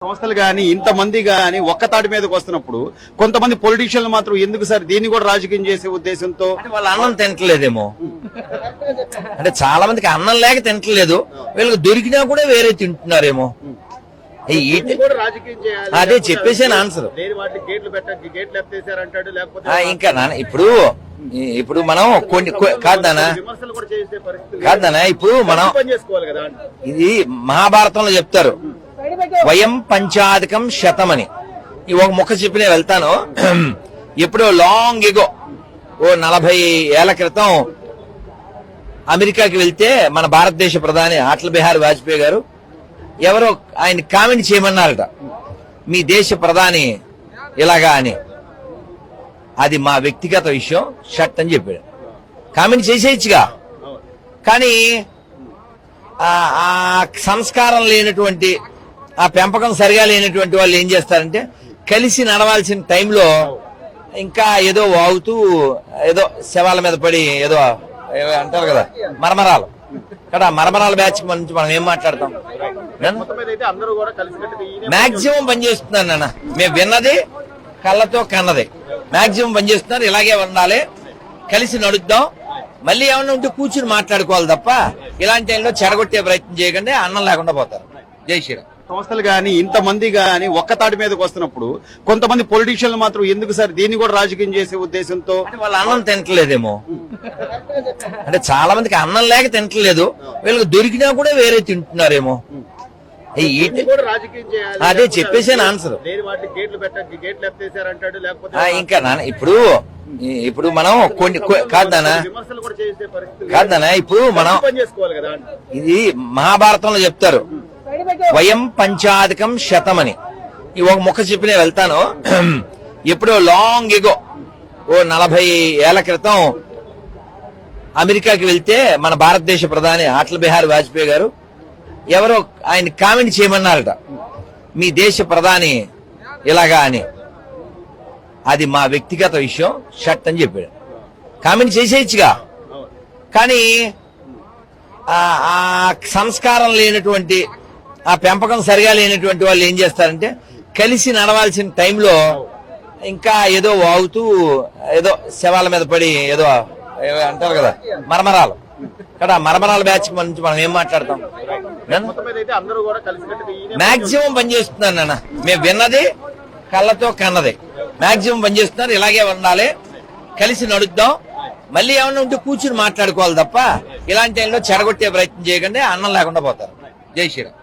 సంస్థలు గాని ఇంతమంది గాని ఒక్క తాటి మీదకి వస్తున్నప్పుడు కొంతమంది పొలిటీషియన్లు మాత్రం ఎందుకు సార్ దీన్ని కూడా రాజకీయం చేసే ఉద్దేశంతో వాళ్ళ అన్నం తింటలేదేమో. అంటే చాలా మందికి అన్నం లేక తింటలేదు, వీళ్ళకి దొరికినా కూడా వేరే తింటున్నారేమో. అదే చెప్పేసాను ఆన్సర్. ఇంకా ఇప్పుడు మనం కొన్ని కాదనా ఇప్పుడు మనం ఇది మహాభారతంలో చెప్తారు, వయం పంచాధికం శతమని. ఈ ఒక ముఖ చెప్పి నేను వెళ్తాను. ఎప్పుడో లాంగ్ ఎగో 40 ఏళ్ల క్రితం అమెరికాకి వెళ్తే మన భారతదేశ ప్రధాని అటల్ బిహారీ వాజ్పేయి గారు ఎవరో ఆయన కామెంట్ చేయమన్నారట, మీ దేశ ప్రధాని ఇలాగా అని. అది మా వ్యక్తిగత విషయం, షట్ అని చెప్పాడు. కామెంట్ చేసేయచ్చుగా, కానీ ఆ సంస్కారం లేనటువంటి, ఆ పెంపకం సరిగా లేనటువంటి వాళ్ళు ఏం చేస్తారంటే కలిసి నడవాల్సిన టైంలో ఇంకా ఏదో వాగుతూ ఏదో శవాల మీద పడి ఏదో అంటారు కదా మరమరాలు కదా. మరమరాల బ్యాచ్ నుంచి మనం ఏం మాట్లాడతాం? మాక్సిమం పనిచేస్తున్నారు నాన్న, మేము విన్నది కళ్ళతో కన్నది. మాక్సిమం పనిచేస్తున్నారు, ఇలాగే ఉండాలి, కలిసి నడుద్దాం. మళ్ళీ ఏమన్నా ఉంటే కూర్చుని మాట్లాడుకోవాలి తప్ప ఇలాంటి టైంలో చెడగొట్టే ప్రయత్నం చేయకండి, అన్నం లేకుండా పోతారు. జై శ్రీరామ్. సంస్థలు గాని ఇంతమంది గాని ఒక్క తాటి మీదకి వస్తున్నప్పుడు కొంతమంది పొలిటీషియన్లు మాత్రం ఎందుకు సార్ దీన్ని కూడా రాజకీయం చేసే ఉద్దేశంతో వాళ్ళ అన్నం తింటలేదేమో. అంటే చాలా మందికి అన్నం లేక తింటలేదు, వీళ్ళకి దొరికినా కూడా వేరే తింటున్నారేమో. అదే చెప్పేసాను ఆన్సర్. ఇంకా ఇప్పుడు మనం కొన్ని కాదనా ఇప్పుడు మనం ఇది మహాభారతంలో చెప్తారు, వయం పంచాధికం శతమని. ఈ ఒక ముఖ చెప్పి నేను వెళ్తాను. ఎప్పుడో లాంగ్ ఎగో 40 ఏళ్ల క్రితం అమెరికాకి వెళ్తే మన భారతదేశ ప్రధాని అటల్ బిహారీ వాజ్పేయి గారు ఎవరో ఆయన కామెంట్ చేయమన్నారట, మీ దేశ ప్రధాని ఇలాగా అని. అది మా వ్యక్తిగత విషయం, షట్ అని చెప్పాడు. కామెంట్ చేసేయచ్చుగా, కానీ ఆ సంస్కారం లేనటువంటి, ఆ పెంపకం సరిగా లేనటువంటి వాళ్ళు ఏం చేస్తారంటే కలిసి నడవాల్సిన టైంలో ఇంకా ఏదో వాగుతూ ఏదో శవాల మీద పడి ఏదో అంటారు కదా మరమరాలు కదా. మరమరాల బ్యాచ్ నుంచి మనం ఏం మాట్లాడతాం? మాక్సిమం పనిచేస్తున్నారు నాన్న, మేము విన్నది కళ్ళతో కన్నది. మాక్సిమం పనిచేస్తున్నారు, ఇలాగే ఉండాలి, కలిసి నడుద్దాం. మళ్ళీ ఏమన్నా ఉంటే కూర్చుని మాట్లాడుకోవాలి తప్ప ఇలాంటి టైంలో చెడగొట్టే ప్రయత్నం చేయకండి, అన్నం లేకుండా పోతారు. జై శ్రీరామ్.